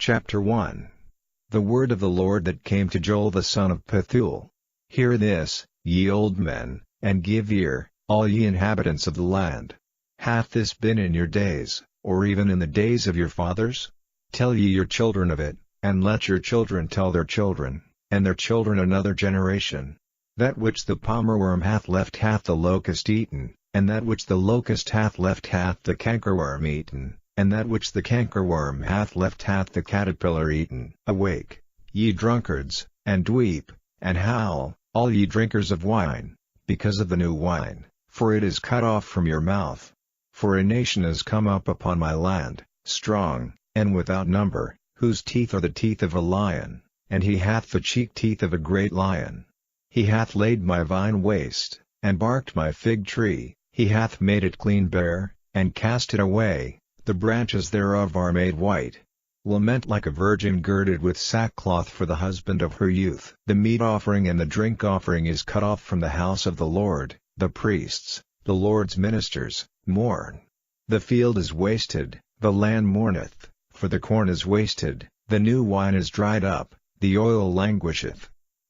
Chapter 1. The word of the Lord that came to Joel the son of Pethuel. Hear this, ye old men, and give ear, all ye inhabitants of the land. Hath this been in your days, or even in the days of your fathers? Tell ye your children of it, and let your children tell their children, and their children another generation. That which the palmerworm hath left hath the locust eaten, and that which the locust hath left hath the cankerworm eaten, and that which the cankerworm hath left hath the caterpillar eaten. Awake, ye drunkards, and weep, and howl, all ye drinkers of wine, because of the new wine, for it is cut off from your mouth. For a nation is come up upon my land, strong, and without number, whose teeth are the teeth of a lion, and he hath the cheek teeth of a great lion. He hath laid my vine waste, and barked my fig tree, he hath made it clean bare, and cast it away, the branches thereof are made white. Lament like a virgin girded with sackcloth for the husband of her youth. The meat offering and the drink offering is cut off from the house of the Lord, the priests, the Lord's ministers, mourn. The field is wasted, the land mourneth, for the corn is wasted, the new wine is dried up, the oil languisheth.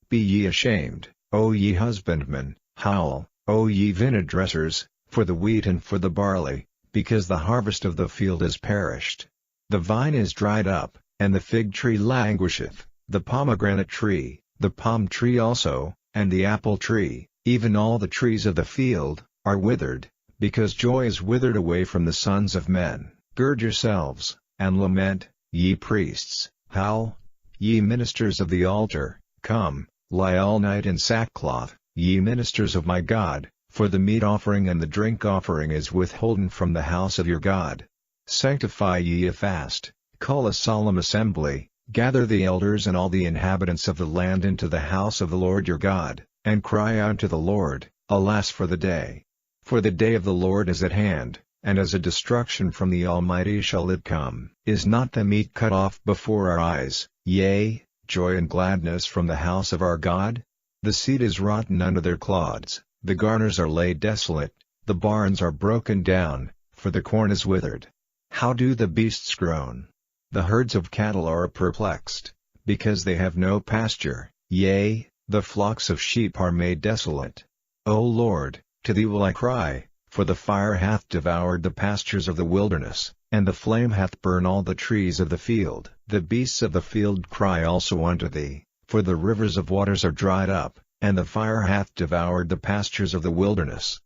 Be ye ashamed, O ye husbandmen, howl, O ye vineyard dressers, for the wheat and for the barley, because the harvest of the field is perished. The vine is dried up, and the fig tree languisheth, the pomegranate tree, the palm tree also, and the apple tree, even all the trees of the field, are withered, because joy is withered away from the sons of men. Gird yourselves, and lament, ye priests, howl, ye ministers of the altar, come, lie all night in sackcloth, ye ministers of my God, for the meat offering and the drink offering is withholden from the house of your God. Sanctify ye a fast, call a solemn assembly, gather the elders and all the inhabitants of the land into the house of the Lord your God, and cry unto the Lord, alas for the day! For the day of the Lord is at hand, and as a destruction from the Almighty shall it come. Is not the meat cut off before our eyes, yea, joy and gladness from the house of our God? The seed is rotten under their clods, the garners are laid desolate, the barns are broken down, for the corn is withered. How do the beasts groan? The herds of cattle are perplexed, because they have no pasture, yea, the flocks of sheep are made desolate. O Lord, to thee will I cry, for the fire hath devoured the pastures of the wilderness, and the flame hath burned all the trees of the field. The beasts of the field cry also unto thee, for the rivers of waters are dried up, and the fire hath devoured the pastures of the wilderness.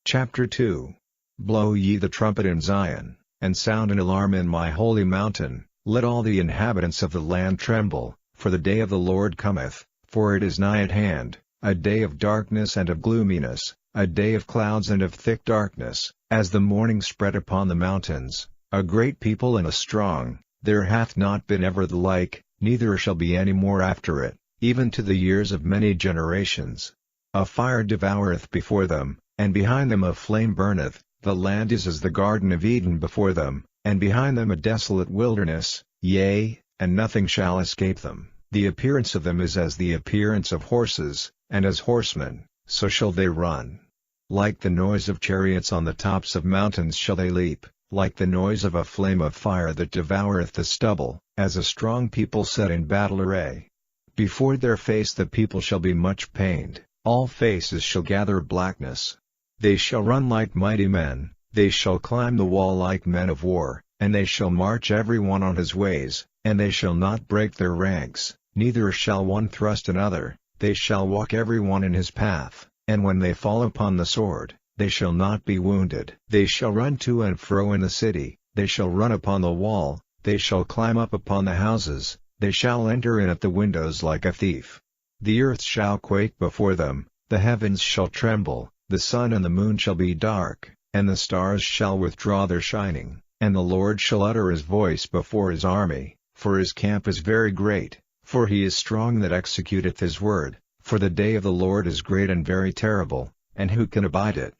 Chapter 2. Blow ye the trumpet in Zion, and sound an alarm in my holy mountain, let all the inhabitants of the land tremble, for the day of the Lord cometh, for it is nigh at hand, a day of darkness and of gloominess, a day of clouds and of thick darkness, as the morning spread upon the mountains, a great people and a strong, there hath not been ever the like, neither shall be any more after it, even to the years of many generations. A fire devoureth before them, and behind them a flame burneth. The land is as the Garden of Eden before them, and behind them a desolate wilderness, yea, and nothing shall escape them. The appearance of them is as the appearance of horses, and as horsemen, so shall they run. Like the noise of chariots on the tops of mountains shall they leap, like the noise of a flame of fire that devoureth the stubble, as a strong people set in battle array. Before their face the people shall be much pained, all faces shall gather blackness. They shall run like mighty men, they shall climb the wall like men of war, and they shall march every one on his ways, and they shall not break their ranks, neither shall one thrust another, they shall walk every one in his path, and when they fall upon the sword, they shall not be wounded. They shall run to and fro in the city, they shall run upon the wall, they shall climb up upon the houses, they shall enter in at the windows like a thief. The earth shall quake before them, the heavens shall tremble. The sun and the moon shall be dark, and the stars shall withdraw their shining, and the Lord shall utter his voice before his army, for his camp is very great, for he is strong that executeth his word, for the day of the Lord is great and very terrible, and who can abide it?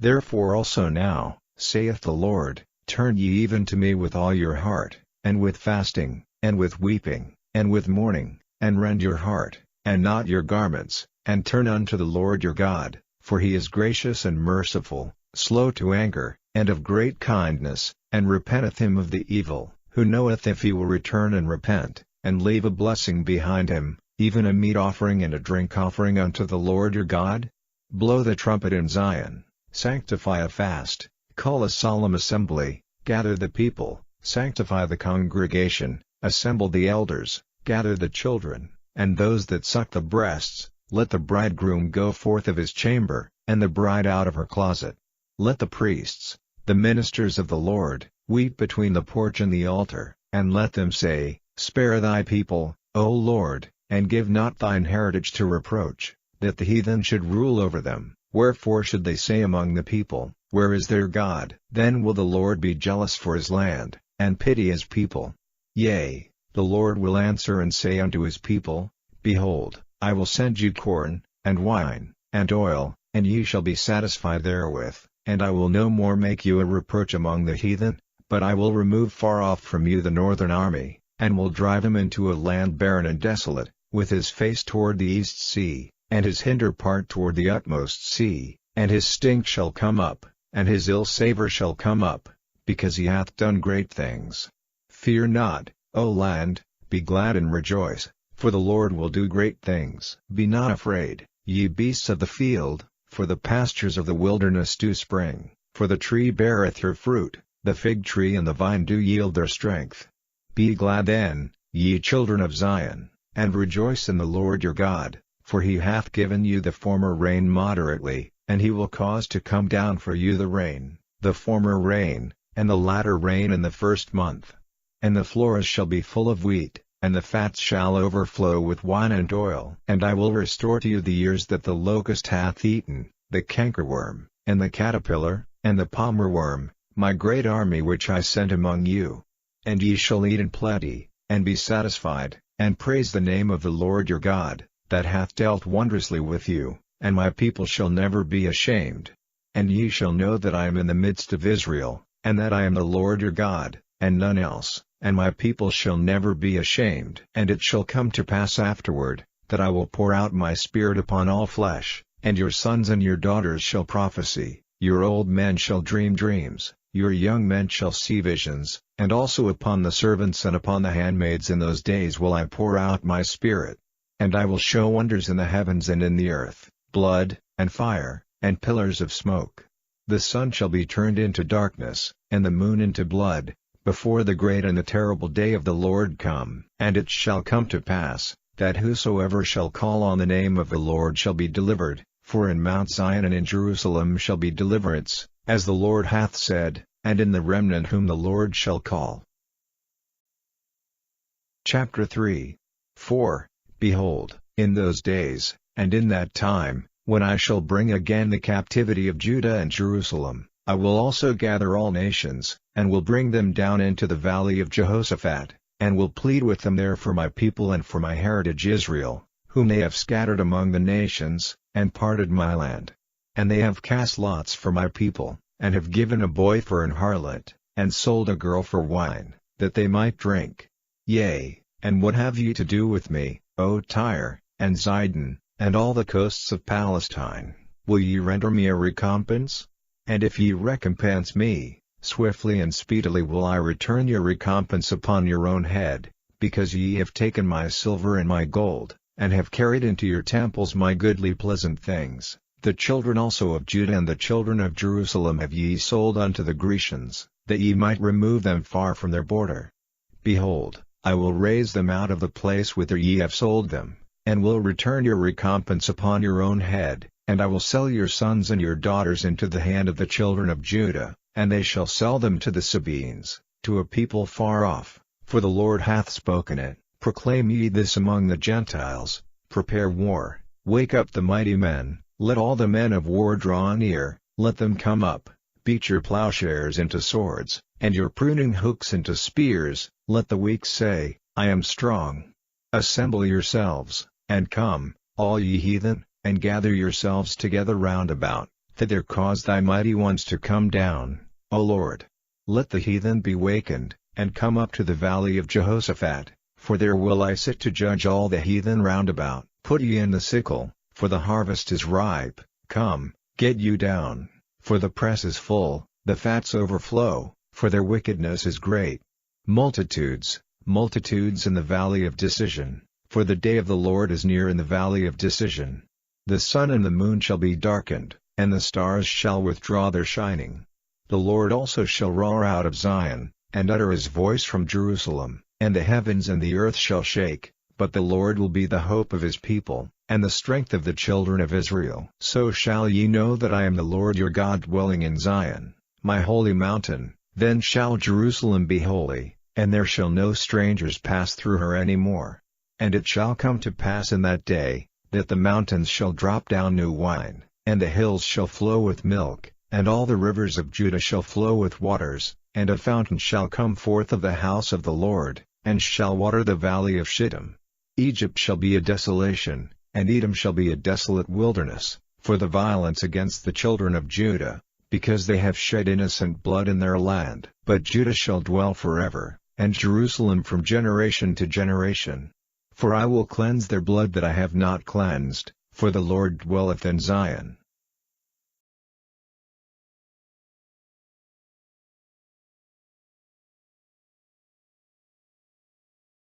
Therefore also now, saith the Lord, turn ye even to me with all your heart, and with fasting, and with weeping, and with mourning, and rend your heart, and not your garments, and turn unto the Lord your God. For he is gracious and merciful, slow to anger, and of great kindness, and repenteth him of the evil. who knoweth if he will return and repent, and leave a blessing behind him, even a meat offering and a drink offering unto the Lord your God? Blow the trumpet in Zion, sanctify a fast, call a solemn assembly, gather the people, sanctify the congregation, assemble the elders, gather the children, and those that suck the breasts. Let the bridegroom go forth of his chamber, and the bride out of her closet. Let the priests, the ministers of the Lord, weep between the porch and the altar, and let them say, Spare thy people, O Lord, and give not thine heritage to reproach, that the heathen should rule over them. Wherefore should they say among the people, Where is their God? Then will the Lord be jealous for his land, and pity his people. Yea, the Lord will answer and say unto his people, Behold, I will send you corn, and wine, and oil, and ye shall be satisfied therewith, and I will no more make you a reproach among the heathen, but I will remove far off from you the northern army, and will drive him into a land barren and desolate, with his face toward the east sea, and his hinder part toward the utmost sea, and his stink shall come up, and his ill savour shall come up, because he hath done great things. Fear not, O land, be glad and rejoice, for the Lord will do great things. Be not afraid, ye beasts of the field, for the pastures of the wilderness do spring, for the tree beareth her fruit, the fig tree and the vine do yield their strength. Be glad then, ye children of Zion, and rejoice in the Lord your God, for he hath given you the former rain moderately, and he will cause to come down for you the rain, the former rain, and the latter rain in the first month. And the floors shall be full of wheat, and the fats shall overflow with wine and oil. And I will restore to you the years that the locust hath eaten, the cankerworm, and the caterpillar, and the palmer worm, my great army which I sent among you. And ye shall eat in plenty, and be satisfied, and praise the name of the Lord your God, that hath dealt wondrously with you, and my people shall never be ashamed. And ye shall know that I am in the midst of Israel, and that I am the Lord your God, and none else. And my people shall never be ashamed. And it shall come to pass afterward, that I will pour out my Spirit upon all flesh, and your sons and your daughters shall prophesy, your old men shall dream dreams, your young men shall see visions, and also upon the servants and upon the handmaids in those days will I pour out my Spirit. And I will show wonders in the heavens and in the earth, blood, and fire, and pillars of smoke. The sun shall be turned into darkness, and the moon into blood, before the great and the terrible day of the Lord come. And it shall come to pass, that whosoever shall call on the name of the Lord shall be delivered, for in Mount Zion and in Jerusalem shall be deliverance, as the Lord hath said, and in the remnant whom the Lord shall call. Chapter 3. For, behold, in those days, and in that time, when I shall bring again the captivity of Judah and Jerusalem, I will also gather all nations, and will bring them down into the valley of Jehoshaphat, and will plead with them there for my people and for my heritage Israel, whom they have scattered among the nations, and parted my land. And they have cast lots for my people, and have given a boy for an harlot, and sold a girl for wine, that they might drink. Yea, and what have ye to do with me, O Tyre, and Zidon, and all the coasts of Palestine? Will ye render me a recompense? And if ye recompense me, swiftly and speedily will I return your recompense upon your own head, because ye have taken my silver and my gold, and have carried into your temples my goodly pleasant things. The children also of Judah and the children of Jerusalem have ye sold unto the Grecians, that ye might remove them far from their border. Behold, I will raise them out of the place whither ye have sold them, and will return your recompense upon your own head. And I will sell your sons and your daughters into the hand of the children of Judah, and they shall sell them to the Sabeans, to a people far off, for the Lord hath spoken it. Proclaim ye this among the Gentiles, prepare war, wake up the mighty men, let all the men of war draw near, let them come up, beat your plowshares into swords, and your pruning hooks into spears, let the weak say, I am strong. Assemble yourselves, and come, all ye heathen, and gather yourselves together round about, thither cause thy mighty ones to come down, O Lord. Let the heathen be wakened, and come up to the valley of Jehoshaphat, for there will I sit to judge all the heathen round about. Put ye in the sickle, for the harvest is ripe, come, get you down, for the press is full, the fats overflow, for their wickedness is great. Multitudes, multitudes in the valley of decision, for the day of the Lord is near in the valley of decision. The sun and the moon shall be darkened, and the stars shall withdraw their shining. The Lord also shall roar out of Zion, and utter his voice from Jerusalem, and the heavens and the earth shall shake, but the Lord will be the hope of his people, and the strength of the children of Israel. So shall ye know that I am the Lord your God dwelling in Zion, my holy mountain. Then shall Jerusalem be holy, and there shall no strangers pass through her any more. And it shall come to pass in that day, that the mountains shall drop down new wine, and the hills shall flow with milk, and all the rivers of Judah shall flow with waters, and a fountain shall come forth of the house of the Lord, and shall water the valley of Shittim. Egypt shall be a desolation, and Edom shall be a desolate wilderness, for the violence against the children of Judah, because they have shed innocent blood in their land. But Judah shall dwell forever, and Jerusalem from generation to generation. For I will cleanse their blood that I have not cleansed, for the Lord dwelleth in Zion.